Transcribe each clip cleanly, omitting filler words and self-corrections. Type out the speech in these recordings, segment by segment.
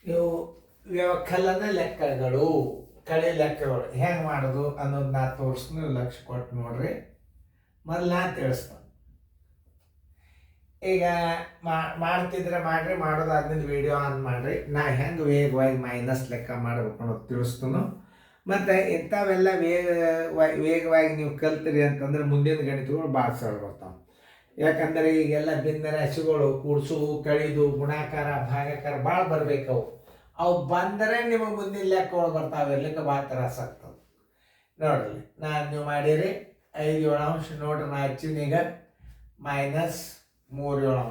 ಇವು ವ್ಯವಕಲನ ಲೆಕ್ಕಗಳು, ಕಳೆ ಲೆಕ್ಕಗಳು ಹೆಂಗೆ ಮಾಡೋದು ಅನ್ನೋದು ನಾ ತೋರಿಸ್ತು. ನೀವು ಲಕ್ಷ ಕೊಟ್ಟು ನೋಡ್ರಿ. ಮೊದಲು ನಾ ತಿಳಿಸ್ತಾನೆ. ಈಗ ಮಾಡ್ತಿದ್ರೆ ಮಾಡ್ರಿ, ಮಾಡೋದಾದ್ಮೇಲೆ ವಿಡಿಯೋ ಆನ್ ಮಾಡಿರಿ. ನಾ ಹೆಂಗೆ ವೇಗವಾಗಿ ಮೈನಸ್ ಲೆಕ್ಕ ಮಾಡಬೇಕು ಅನ್ನೋದು ತಿಳಿಸ್ತು. ಮತ್ತು ಇಂಥವೆಲ್ಲ ವೇಗವಾಗಿ ನೀವು ಕಲ್ತಿರಿ ಅಂತಂದ್ರೆ ಮುಂದಿನ ಗಣಿತಗಳು ಭಾಳ ಸರಳ ಬರ್ತಾವೆ. ಯಾಕಂದರೆ ಈಗೆಲ್ಲ ಭಿನ್ನ ರಾಶಿಗಳು ಕೂಡಿಸು, ಕಳಿದು, ಗುಣಾಕಾರ, ಭಾಗಾಕಾರ ಭಾಳ ಬರಬೇಕವು. ಅವು ಬಂದರೆ ನಿಮಗೆ ಮುಂದಿನ ಲೆಕ್ಕಗಳು ಬರ್ತಾವೆ. ಇರ್ಲಿಕ್ಕೆ ಭಾಳ ತ್ರಾಸ ಆಗ್ತವೆ. ನೋಡ್ರಿ, ನೀವು ಮಾಡಿರಿ 5 7 ನೋಡ್ರಿ. ನಾ ಹಚ್ಚಿನೀಗ -3 7.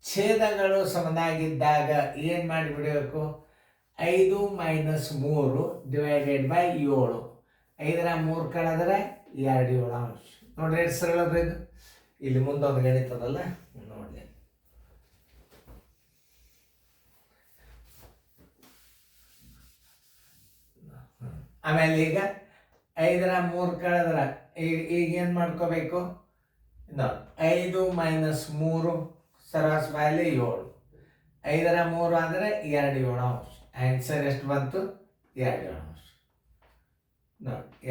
ಛೇದಗಳು ಸಮನಾಗಿದ್ದಾಗ ಏನು ಮಾಡಿಬಿಡಬೇಕು? 5 - 3 / 7. 5ರ 3 ಕಳೆದ್ರೆ 2 7. ನೋಡ್ರಿ ಎಷ್ಟು ಸರಳ ಅದ ಇದು. ಇಲ್ಲಿ ಮುಂದೊಂದು ಗಣಿತದಲ್ಲ, ನೋಡಿ. ಆಮೇಲೆ ಈಗ 5ರ 3 ಕಳೆದ್ರೆ ಈಗ ಏನು ಮಾಡ್ಕೋಬೇಕು? 5 - 3 ಸರಾಸ ಬಾಯಲ್ಲಿ 7. 5ರ 3 ಆದರೆ 2 7. ಆನ್ಸರ್ ಎಷ್ಟು ಬಂತು? 2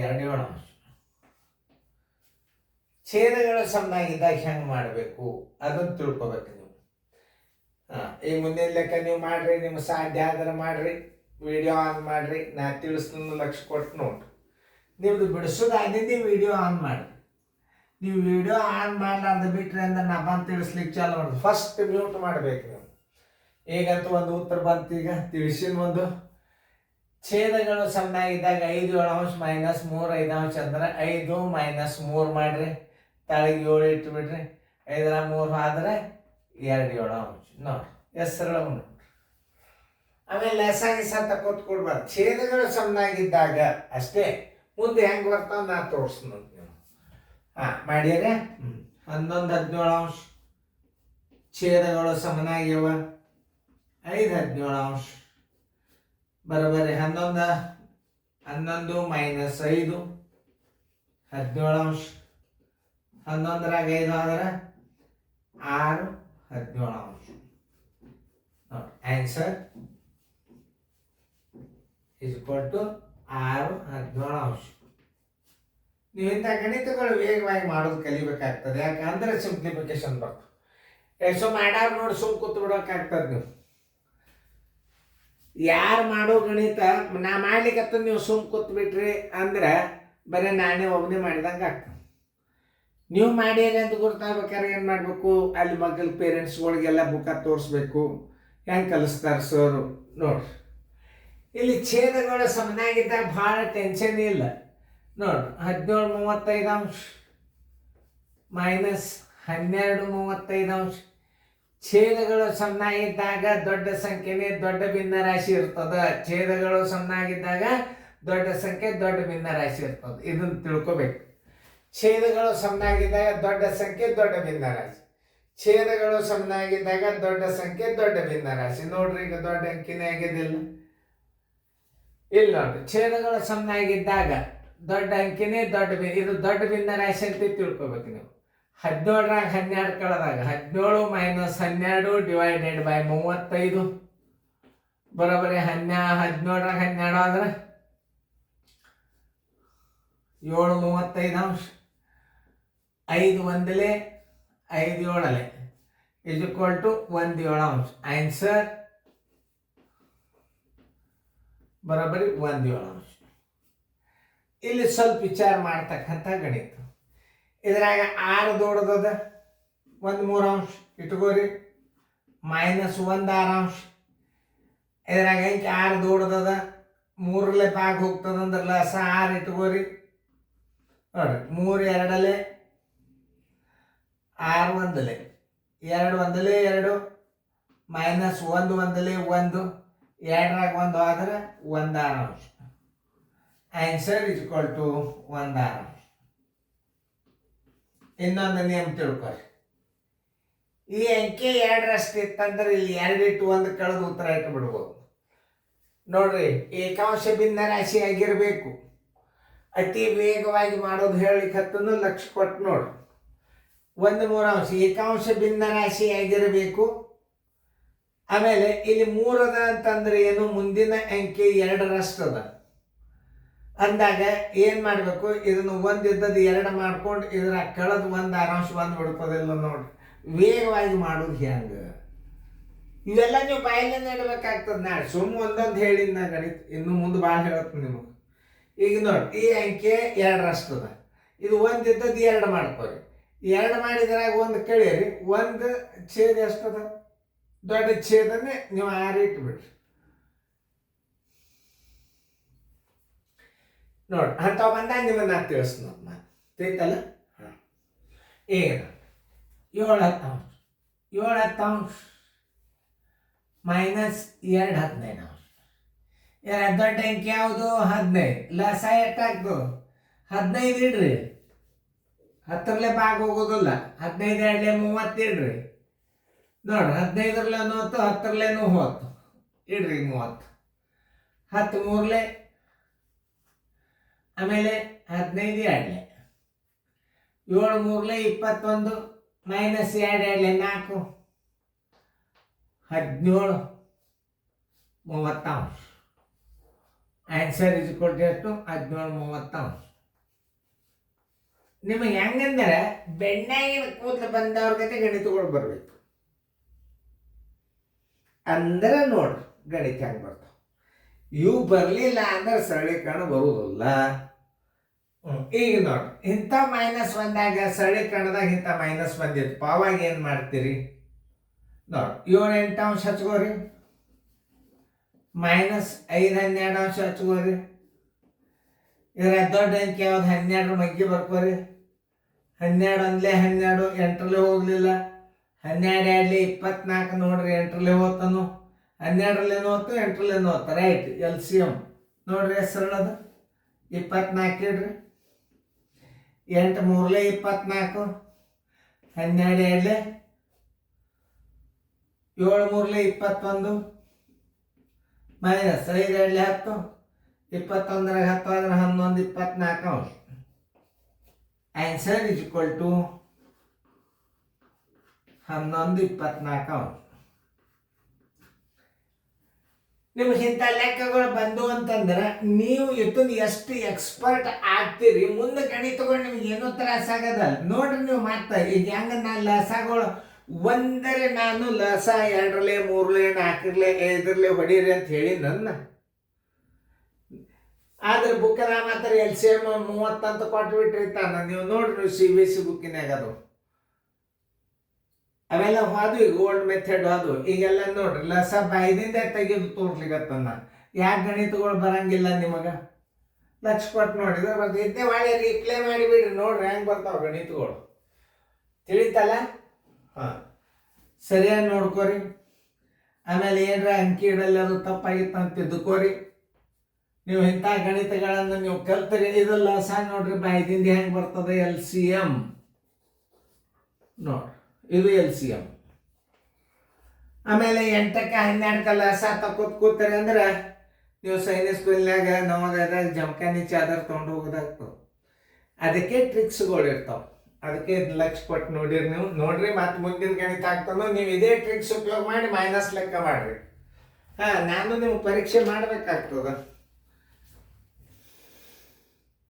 7. ಛೇದಗಳು ಸಮನಾಗಿದ್ದಾಗ ಹೆಂಗೆ ಮಾಡಬೇಕು ಅದನ್ನು ತಿಳ್ಕೊಬೇಕು ನೀವು. ಈ ಮುಂದಿನ ಲೆಕ್ಕ ನೀವು ಮಾಡ್ರಿ. ನಿಮ್ಗೆ ಸಾಧ್ಯ ಆದ್ರೆ ಮಾಡ್ರಿ, ವಿಡಿಯೋ ಆನ್ ಮಾಡ್ರಿ. ನಾ ತಿಳಿಸ್ತೀನಿ, ಲಕ್ಷ ಕೊಟ್ಟು ನೋಡ್ರಿ. ನಿಮ್ದು ಬಿಡಿಸೋದಾಗಿದ್ದು ವಿಡಿಯೋ ಆನ್ ಮಾಡಿರಿ. ನೀವು ವಿಡಿಯೋ ಆನ್ ಮಾಡಲಾರ್ದು ಬಿಟ್ರಿ ಅಂದ್ರೆ ನಾ ಬಂದು ತಿಳಿಸ್ಲಿಕ್ಕೆ ಚಾಲು ಮಾಡೋದು. ಫಸ್ಟ್ ಮ್ಯೂಟ್ ಮಾಡಬೇಕು ನೀವು. ಈಗಂತೂ ಒಂದು ಉತ್ತರ ಬಂತು. ಈಗ ತಿಳಿಸಿನ ಒಂದು ಛೇದಗಳು ಸಮನಾಗಿದ್ದಾಗ 5 7 - 3 5 ಅಂದ್ರೆ 5 - 3 ಮಾಡ್ರಿ. ತಳಗೆ 7 ಇಟ್ಟು ಬಿಡ್ರಿ. 5ರ 3 ಆದರೆ 2 7. ನೋಡ್ರಿ ಎಷ್ಟು ಸರಳ ಉಂಟು. ಆಮೇಲೆ ಲೆಸಾಗಿಸ ತಕ್ಕೊತ್ ಕೊಡ್ಬಾರ್ದು. ಛೇದಗಳು ಸಮನಾಗಿದ್ದಾಗ ಅಷ್ಟೇ. ಮುಂದೆ ಹೆಂಗೆ ಬರ್ತಾವ ನಾ ತೋರಿಸ್ತೀನಿ ನೀವು. ಮಾಡ್ಯಾರ 11 17. ಛೇದಗಳು ಸಮನಾಗ್ಯವ. 5 17 ಬರೋಬ್ಬರಿ 11 11 - 5 17. 11ರಾಗ 5 ಆದರೆ 6 17. ಆನ್ಸರ್ = 6 17. ನೀವು ಇಂಥ ಗಣಿತಗಳು ವೇಗವಾಗಿ ಮಾಡೋದು ಕಲಿಬೇಕಾಗ್ತದೆ. ಯಾಕಂದ್ರೆ ಸಿಂಪ್ಲಿಫಿಕೇಶನ್ ಬರ್ತದೆ. ಸೊ ಮಾಡ್ಯಾರ ನೋಡಿ ಸುಮ್ ಕೂತ್ ಬಿಡೋಕ್ಕಾಗ್ತದೆ. ನೀವು ಯಾರು ಮಾಡೋ ಗಣಿತ ನಾ ಮಾಡ್ಲಿಕ್ಕೆ ನೀವು ಸುಮ್ ಕೂತ್ ಬಿಟ್ರಿ ಅಂದ್ರೆ ಬರೀ ನಾನೇ ಒಬ್ಬನೇ ಮಾಡಿದಂಗೆ ಆಗ್ತದೆ. ನೀವು ಮಾಡಿರಿ ಅಂತ ಗೊತ್ತಾಗ್ಬೇಕಾದ್ರೆ ಏನು ಮಾಡಬೇಕು? ಅಲ್ಲಿ ಮಕ್ಕಳ ಪೇರೆಂಟ್ಸ್ಗಳಿಗೆಲ್ಲ ಬುಕ್ಕ ತೋರಿಸ್ಬೇಕು. ಹೆಂಗೆ ಕಲಿಸ್ತಾರೆ ಸರ್ ನೋಡ್ರಿ. ಇಲ್ಲಿ ಛೇದಗಳು ಸಮನಾಗಿದ್ದಾಗ ಭಾಳ ಟೆನ್ಷನ್ ಇಲ್ಲ. ನೋಡ್ರಿ 17 35 -12 35. ಛೇದಗಳು ಸಮನಾಗಿದ್ದಾಗ ದೊಡ್ಡ ಸಂಖ್ಯೆನೇ ದೊಡ್ಡ ಭಿನ್ನ ರಾಶಿ ಇರ್ತದ. ಛೇದಗಳು ಸಮನಾಗಿದ್ದಾಗ ದೊಡ್ಡ ಸಂಖ್ಯೆ ದೊಡ್ಡ ಭಿನ್ನ ರಾಶಿ ಇರ್ತದೆ. ಇದನ್ನು ತಿಳ್ಕೊಬೇಕು. ಛೇದಗಳು ಸಮನಾಗಿದ್ದಾಗ ದೊಡ್ಡ ಸಂಖ್ಯೆ ದೊಡ್ಡ ಭಿನ್ನ ರಾಶಿ. ಛೇದಗಳು ಸಮನಾಗಿದ್ದಾಗ ದೊಡ್ಡ ಸಂಖ್ಯೆ ದೊಡ್ಡ ಭಿನ್ನ ರಾಶಿ. ನೋಡ್ರಿ, ಈಗ ದೊಡ್ಡ ಅಂಕಿನೇ ಆಗಿದಿಲ್ಲ. ಇಲ್ಲಿ ನೋಡ್ರಿ, ಛೇದಗಳು ಸಮನಾಗಿದ್ದಾಗ ದೊಡ್ಡ ಅಂಕಿನೇ ದೊಡ್ಡ ಇದು ದೊಡ್ಡ ಭಿನ್ನ ರಾಶಿ ಅಂತ ತಿಳ್ಕೊಬೇಕು ನೀವು. 17ರಾಗ 12 ಕಳೆದಾಗ 17 - 12 / 35 ಬರೋಬ್ಬರಿ 17ರಾಗ 12 ಆದ್ರೆ 7 35. 5 1 5 7 = 1 7. ಆನ್ಸರ್ ಬರೋಬ್ಬರಿ 1 7. ಇಲ್ಲಿ ಸ್ವಲ್ಪ ವಿಚಾರ ಮಾಡ್ತಕ್ಕಂಥ ಗಣಿತ. ಇದ್ರಾಗ 6 ದೊಡ್ಡದದ, 1 3 ಇಟ್ಕೋರಿ. -1 6. ಇದ್ರಾಗ 6 ದೊಡ್ಡದದ, 3ಲೆ ಭಾಗ ಹೋಗ್ತದಂದ್ರಲ್ಲ 6 ಇಟ್ಕೋರಿ. ನೋಡ್ರಿ 3 2 6 1 2 1 2 -1 1 1. 2ರಾಗ 1 ಆದ್ರೆ 1 6. ಆನ್ಸರ್ = 1 6. ಇನ್ನೊಂದು ನಿಯಮ ತಿಳ್ಕೊರಿ. ಈ ಅಂಕೆ 2ರಷ್ಟು ಇತ್ತಂದ್ರೆ ಇಲ್ಲಿ 2 ಇಟ್ಟು 1 ಕಳೆದು ಉತ್ತರ ಇಟ್ಟು ಬಿಡ್ಬೋದು. ನೋಡ್ರಿ, ಏಕಾಂಶ ಭಿನ್ನ ರಾಶಿ ಆಗಿರಬೇಕು. ಅತಿ ವೇಗವಾಗಿ ಮಾಡೋದು ಹೇಳಿಕತ್ತನ್ನು ಲಕ್ಷ ಕೊಟ್ಟು ನೋಡ್ರಿ. 1 3 ಏಕಾಂಶ ಭಿನ್ನ ರಾಶಿ ಆಗಿರಬೇಕು. ಆಮೇಲೆ ಇಲ್ಲಿ 3 ಅದ ಅಂತಂದ್ರೆ ಏನು, ಮುಂದಿನ ಅಂಕೆ 2ರಷ್ಟದ ಅಂದಾಗ ಏನು ಮಾಡಬೇಕು, ಇದನ್ನು 1 ಇದ್ದದ್ದು 2 ಮಾಡ್ಕೊಂಡು ಇದರ ಕಳೆದು 1 ಆರಾಂಶ ಬಿಡ್ತದಿಲ್ಲ ನೋಡ್ರಿ. ವೇಗವಾಗಿ ಮಾಡೋದು ಹೆಂಗೆ, ಇವೆಲ್ಲ ನೀವು ಬಾಯಲ್ಲಿ ಇಡಬೇಕಾಗ್ತದೆ. ನಾಳೆ ಸುಮ್ಮ ಒಂದೊಂದು ಹೇಳಿದ ಗಣಿತ ಇನ್ನು ಮುಂದೆ ಭಾಳ ಹೇಳತ್ತೆ ನಿಮಗೆ. ಈಗ ನೋಡಿ, ಈ ಅಂಕೆ 2ರಷ್ಟದ, ಇದು 1 ಇದ್ದದ್ದು 2 ಮಾಡ್ಕೊರಿ. 2 ಮಾಡಿದ್ರಾಗ 1 ಕಳೀರಿ, 1 ಛೇದ ಎಷ್ಟದ, ದೊಡ್ಡ ಛೇದನೇ ನೀವು 6 ಇಟ್ಬಿಡ್ರಿ. ನೋಡಿ ಅಂಥವು ಬಂದಾಗ ನಿಮ್ಮನ್ನ ತಿಳಿಸ್ತೀನಿ ನಾನು, ತಿಳಿತಲ್ಲ. ಹಾಂ, ಈಗ 7/10 7/10 ಮೈನಸ್ 2/15. ದೊಡ್ಡ ಅಂಕೆ ಯಾವುದು? 15. ಲಸ ಎಷ್ಟಾಗ್ತದೆ? 15 ಇಡ್ರಿ, 10ರಲ್ಲೇ ಭಾಗ ಹೋಗೋದಿಲ್ಲ. 15 2 30 ಇಡ್ರಿ. ನೋಡ್ರಿ, 15ರಲ್ಲೇ 30, 10ರಲ್ಲೇ 30 ಇಡ್ರಿ, 30. 10 3 ಆಮೇಲೆ 15 2 7 3 21 minus 2 2 4 17 30. Answer is equal to ಎಷ್ಟು? 17 30. ನಿಮಗೆ ಹೆಂಗಂದ್ರೆ ಬೆಣ್ಣಾಗಿನ ಕೂದಲು ಬಂದವ್ರ ಗತೆ ಗಣಿತಗಳು ಬರಬೇಕು ಅಂದ್ರೆ ನೋಡ್ರಿ ಗಣಿತ ಹೆಂಗೆ ಬರ್ತಾವ. ಇವು ಬರಲಿಲ್ಲ ಅಂದ್ರೆ ಸರಳೀಕರಣ ಬರುವುದಿಲ್ಲ. ಈಗ ನೋಡ್ರಿ, ಇಂಥ -1 ಬಂದಾಗ ಸರಳೀಕರಣದಾಗ ಇಂಥ -1 ಬಂದಿತ್ತು, ಅವಾಗ ಏನು ಮಾಡ್ತೀರಿ? ನೋಡಿ, 7 8 ಹಚ್ಕೋರಿ, -5 12 ಹಚ್ಕೋರಿ. ಇದರ ದೊಡ್ಡ ಅಂಕೆ ಯಾವ್ದು? 12 ಮಗ್ಗಿ ಬರ್ಕೋರಿ. 12 1 12, 8ರಲ್ಲೇ ಹೋಗ್ಲಿಲ್ಲ. 12 2 24 ನೋಡ್ರಿ, 8ರಲ್ಲೇ ಹೋಗ್ತಾನು. 12ರಲ್ಲೇ 8 8ರಲ್ಲೇ 8, ರೈಟ್. LCM ನೋಡ್ರಿ ಸರಳದ 24 ಇಡ್ರಿ. 8 3 24, 12 2 7 3 21 ಮೈನಸ್ 5 2 10, 21 10 ಆದ್ರೆ 11 24. Answer is equal to 11 24. ನಿಮ್ಗೆ ಇಂಥ ಲೆಕ್ಕಗಳು ಬಂದು ಅಂತಂದ್ರೆ ನೀವು ಇದನ್ನ ಎಷ್ಟು ಎಕ್ಸ್ಪರ್ಟ್ ಆಗ್ತೀರಿ, ಮುಂದೆ ಗಣಿತಗಳು ನಿಮ್ಗೆ ಏನೂ ತ್ರಾಸ ಆಗೋದಲ್ಲ. ನೋಡ್ರಿ ನೀವು ಮತ್ತೆ ಈಗ ಹೆಂಗ ನಾನು ಲಸಗಳು ಒಂದರೆ ನಾನು ಲಸ 2ರಲ್ಲೇ 3ರಲ್ಲೇ 4ರಲ್ಲೇ 5ರಲ್ಲೇ ಹೊಡೀರಿ ಅಂತ ಹೇಳಿ ನನ್ನ. ಆದ್ರೆ ಬುಕ್ಕದ ಮಾತ್ರ LCM 30 ಅಂತ ಕೊಟ್ಟು ಬಿಟ್ಟಿರ್ತಾನ. ನೀವು ನೋಡ್ರಿ CBSE ಬುಕ್ಕಿನಾಗ ಅದು ಅವೆಲ್ಲ ಹೋದು. ಈಗ ಓಲ್ಡ್ ಮೆಥಡ್ ಅದು. ಈಗೆಲ್ಲ ನೋಡ್ರಿ ಲಸ ಬಾಯ್ದಿಂದ ತೆಗೆದು ತೋರ್ಲಿಗತ್ತನ್ನ. ಯಾಕೆ ಗಣಿತಗಳು ಬರಂಗಿಲ್ಲ ನಿಮಗೆ? ಲಕ್ಷ ಕೊಟ್ಟು ನೋಡಿದ್ರೆ ಬರ್ದು ಇದ್ದೇ ಒಳ್ಳೆ ರಿಪ್ಲೈ ಮಾಡಿಬಿಡ್ರಿ, ನೋಡ್ರಿ ಹೆಂಗೆ ಬರ್ತಾವ ಗಣಿತಗಳು. ತಿಳಿತಲ್ಲ? ಹಾಂ, ಸರಿಯಾಗಿ ನೋಡ್ಕೋರಿ. ಆಮೇಲೆ ಏನರ ಅಂಕಿ ಇಡಲ್ಲ ಅದು ತಪ್ಪಾಗಿತ್ತು ಅಂತ ತಿದ್ದುಕೋರಿ. ನೀವು ಇಂಥ ಗಣಿತಗಳನ್ನು ನೀವು ಕಲ್ತರಿ. ಇದು ಲಸ ನೋಡ್ರಿ ಬಾಯ್ದಿಂದ ಹೆಂಗೆ ಬರ್ತದೆ? LCM ನೋಡ್ರಿ, ಇದು LCM. ಆಮೇಲೆ 8ಕ್ಕೆ 12ಕ್ಕೆ ಲಸ ಕೂತ್ತಾರೆ ಅಂದ್ರೆ ನೀವು ಸೈನಿಕ್ ಸ್ಕೂಲ್ನಾಗ ನವೋದಯದಾಗ ಜಮಖಾನಿ ಚಾದರ್ ತೊಗೊಂಡು ಹೋಗೋದಾಗ್ತದೆ. ಅದಕ್ಕೆ ಟ್ರಿಕ್ಸ್ಗಳು ಇರ್ತಾವೆ. ಅದಕ್ಕೆ ಲಕ್ಷ ಕೊಟ್ಟು ನೋಡಿರಿ ನೀವು. ನೋಡ್ರಿ ಮತ್ತೆ ಮುಂದಿನ ಗಣಿತ ಆಗ್ತಾನೋ ನೀವು ಇದೇ ಟ್ರಿಕ್ಸ್ ಉಪಯೋಗ ಮಾಡಿ ಮೈನಸ್ ಲೆಕ್ಕ ಮಾಡ್ರಿ. ಹಾಂ, ನಾನು ನಿಮ್ಗೆ ಪರೀಕ್ಷೆ ಮಾಡ್ಬೇಕಾಗ್ತದ.